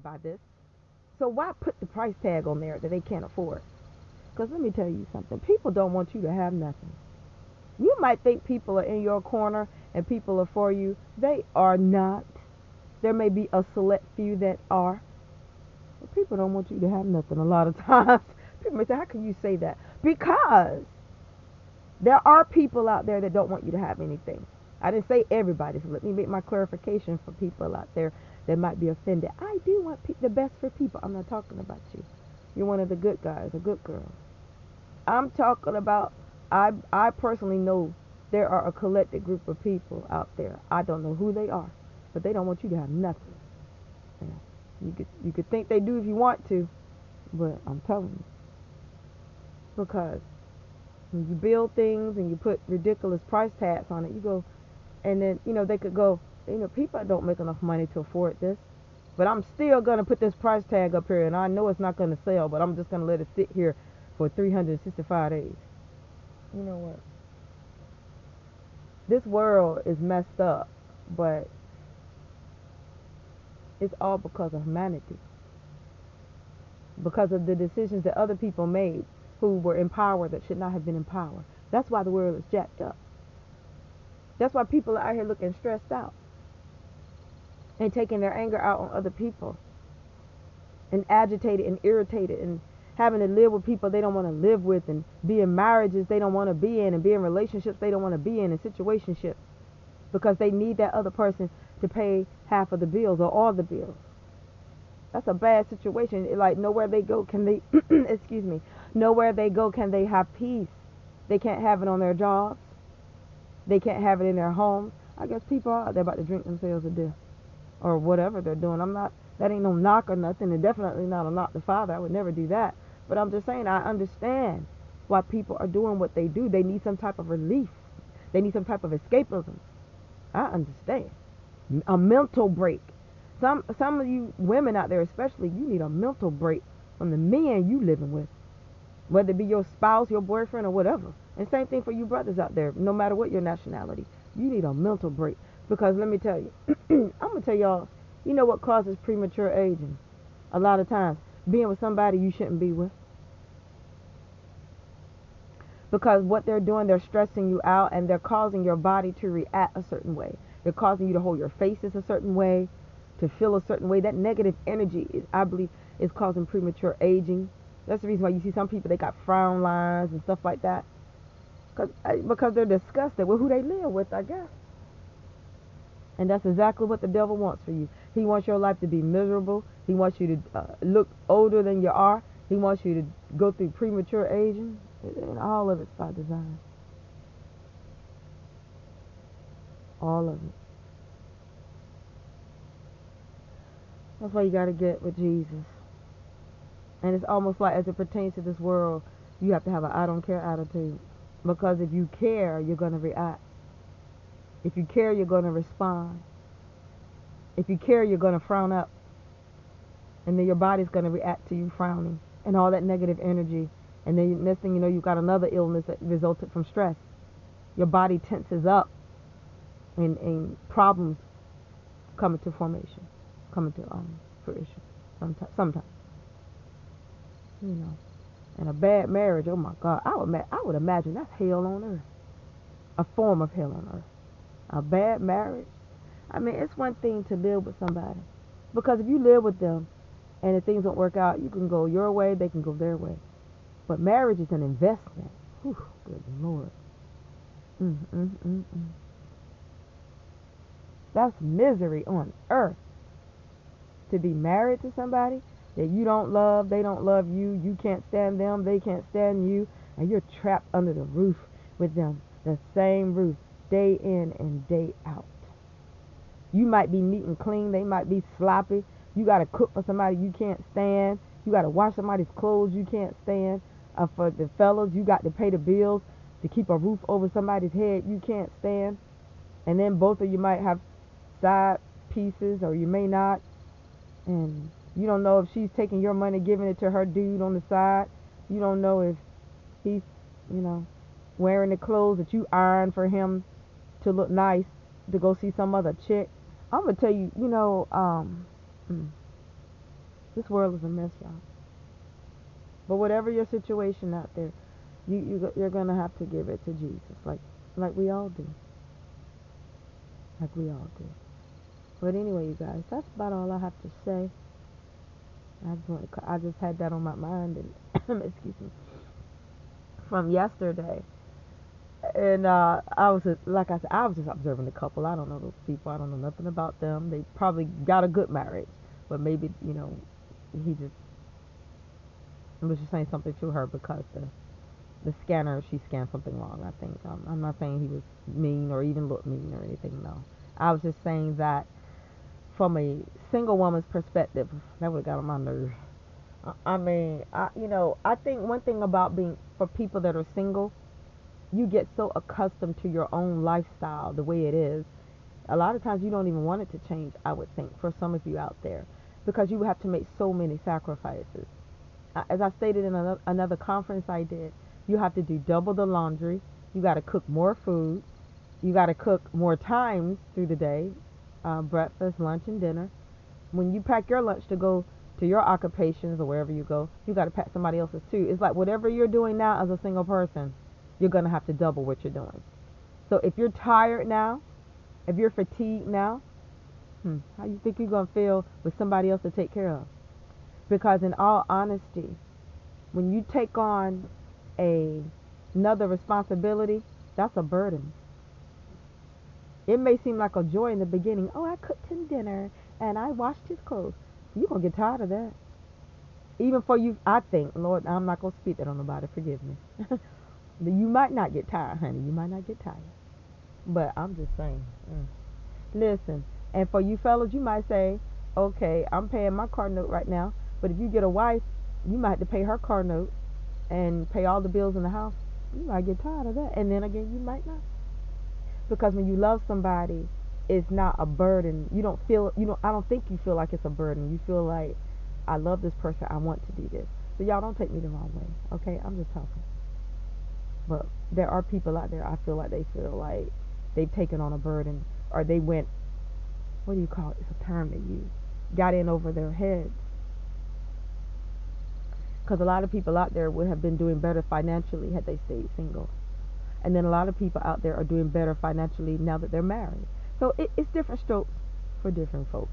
By this. So why put the price tag on there that they can't afford? Because let me tell you something. People don't want you to have nothing. You might think people are in your corner and people are for you. They are not. There may be a select few that are. But people don't want you to have nothing a lot of times. People may say, how can you say that? Because there are people out there that don't want you to have anything. I didn't say everybody, so let me make my clarification for people out there that might be offended. I do want the best for people. I'm not talking about you. You're one of the good guys, a good girl. I'm talking about, I personally know there are a collected group of people out there. I don't know who they are, but they don't want you to have nothing. Yeah. You could think they do if you want to, but I'm telling you, because when you build things and you put ridiculous price tags on it, you go, and then they could go, people don't make enough money to afford this, but I'm still gonna put this price tag up here, and I know it's not gonna sell, but I'm just gonna let it sit here for 365 days. You know what? This world is messed up, but it's all because of humanity, because of the decisions that other people made who were in power that should not have been in power. That's why the world is jacked up. That's why people are out here looking stressed out and taking their anger out on other people and agitated and irritated and having to live with people they don't want to live with and be in marriages they don't want to be in and be in relationships they don't want to be in and situationships because they need that other person to pay half of the bills or all the bills. That's a bad situation. Like nowhere they go can they excuse me, nowhere they go can they have peace. They can't have it on their jobs. They can't have it in their homes. I guess people are out there about to drink themselves to death or whatever they're doing. I'm not, that ain't no knock or nothing, and definitely not a knock the Father. I would never do that. But I'm just saying I understand why people are doing what they do. They need some type of relief. They need some type of escapism. I understand. A mental break. Some of you women out there especially, you need a mental break from the men you living with, whether it be your spouse, your boyfriend, or whatever. And same thing for you brothers out there, no matter what your nationality. You need a mental break. Because let me tell you, I'm going to tell y'all, you know what causes premature aging? A lot of times, being with somebody you shouldn't be with. Because what they're doing, they're stressing you out and they're causing your body to react a certain way. They're causing you to hold your faces a certain way, to feel a certain way. That negative energy, I believe, is causing premature aging. That's the reason why you see some people, they got frown lines and stuff like that. Because they're disgusted with who they live with, I guess. And that's exactly what the devil wants for you. He wants your life to be miserable. He wants you to look older than you are. He wants you to go through premature aging. And all of it's by design. All of it. That's why you got to get with Jesus. And it's almost like as it pertains to this world, you have to have an I don't care attitude. Because if you care, you're going to react. If you care, you're going to respond. If you care, you're going to frown up. And then your body's going to react to you frowning and all that negative energy. And then next thing you know, you've got another illness that resulted from stress. Your body tenses up and problems come into formation, come into fruition sometimes. You know. And a bad marriage, oh my God, I would imagine that's hell on earth. A form of hell on earth. A bad marriage. I mean, it's one thing to live with somebody. Because if you live with them and if things don't work out, you can go your way, they can go their way. But marriage is an investment. Whew, good Lord. Mm, mm, mm, mm. That's misery on earth. To be married to somebody that you don't love, they don't love you, you can't stand them, they can't stand you, and you're trapped under the roof with them, the same roof, day in and day out. You might be neat and clean, they might be sloppy. You got to cook for somebody you can't stand. You got to wash somebody's clothes you can't stand. For the fellas, you got to pay the bills to keep a roof over somebody's head you can't stand. And then both of you might have side pieces or you may not. And you don't know if she's taking your money, giving it to her dude on the side. You don't know if he's, wearing the clothes that you iron for him to look nice to go see some other chick. I'm going to tell you, mm, This world is a mess, y'all. But whatever your situation out there, you're gonna have to give it to Jesus, like we all do, like we all do. But anyway, you guys, that's about all I have to say. I just had that on my mind, and excuse me, from yesterday. And I was just, like I said, I was just observing the couple. I don't know those people. I don't know nothing about them. They probably got a good marriage, but maybe he just was just saying something to her because the scanner, she scanned something wrong. I think I'm not saying he was mean or even looked mean or anything. No, I was just saying that from a single woman's perspective, that would have got on my nerves. I mean, I think one thing about being for people that are single, you get so accustomed to your own lifestyle the way it is. A lot of times you don't even want it to change, I would think, for some of you out there, because you have to make so many sacrifices. As I stated in another conference I did, you have to do double the laundry. You got to cook more food. You got to cook more times through the day, breakfast, lunch, and dinner. When you pack your lunch to go to your occupations or wherever you go, you got to pack somebody else's too. It's like whatever you're doing now as a single person, you're going to have to double what you're doing. So if you're tired now, if you're fatigued now, how you think you're going to feel with somebody else to take care of? Because in all honesty, when you take on another responsibility, that's a burden. It may seem like a joy in the beginning. Oh, I cooked him dinner and I washed his clothes. You're going to get tired of that. Even for you, I think, Lord, I'm not going to speak that on nobody. Forgive me. You might not get tired, honey. You might not get tired. But I'm just saying. Listen, and for you fellas, you might say, okay, I'm paying my car note right now. But if you get a wife, you might have to pay her car note and pay all the bills in the house. You might get tired of that. And then again, you might not. Because when you love somebody, it's not a burden. I don't think you feel like it's a burden. You feel like, I love this person. I want to do this. So y'all don't take me the wrong way. Okay? I'm just talking. But there are people out there, I feel like they feel like they've taken on a burden, or they went, what do you call it? It's a term they use. Got in over their heads. Because a lot of people out there would have been doing better financially had they stayed single. And then a lot of people out there are doing better financially now that they're married. So it's different strokes for different folks.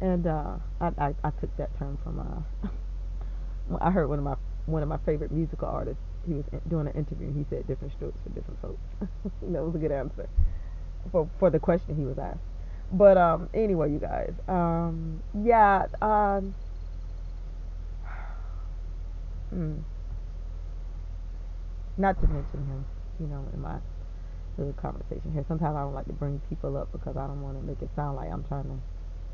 And I took that term from I heard one of my favorite musical artists. He was doing an interview and he said different strokes for different folks. That was a good answer for the question he was asked. But anyway, you guys, yeah, not to mention him, in my little conversation here. Sometimes I don't like to bring people up because I don't want to make it sound like I'm trying to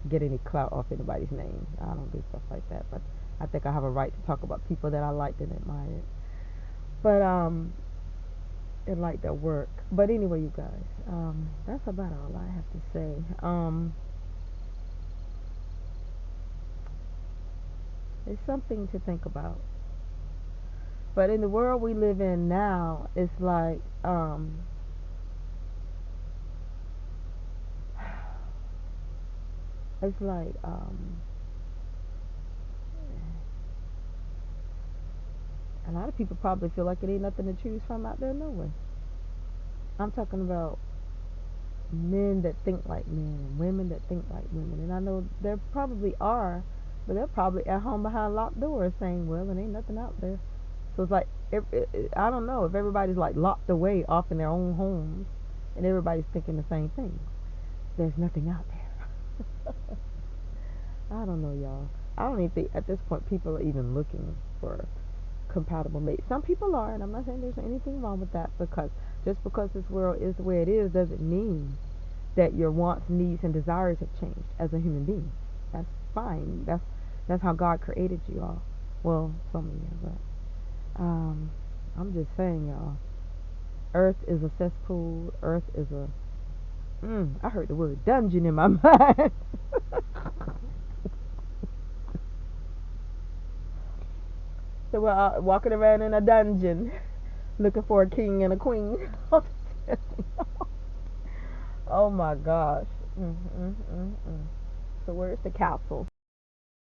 get any clout off anybody's name. I don't do stuff like that. But I think I have a right to talk about people that I liked and admired. But and like their work. But anyway, you guys, that's about all I have to say. It's something to think about. But in the world we live in now, it's like it's like a lot of people probably feel like it ain't nothing to choose from out there, no way. I'm talking about men that think like men and women that think like women. And I know there probably are, but they're probably at home behind locked doors saying, well, it ain't nothing out there. So it's like, I don't know if everybody's like locked away off in their own homes and everybody's thinking the same thing. There's nothing out there. I don't know, y'all. I don't even think at this point people are even looking for compatible mates. Some people are, and I'm not saying there's anything wrong with that, because just because this world is the way it is doesn't mean that your wants, needs, and desires have changed as a human being. That's fine. That's how God created you all. Well, some of you, but I'm just saying, y'all. Earth is a cesspool. Earth is a I heard the word dungeon in my mind. So we're walking around in a dungeon looking for a king and a queen. Oh my gosh. So where's the castle?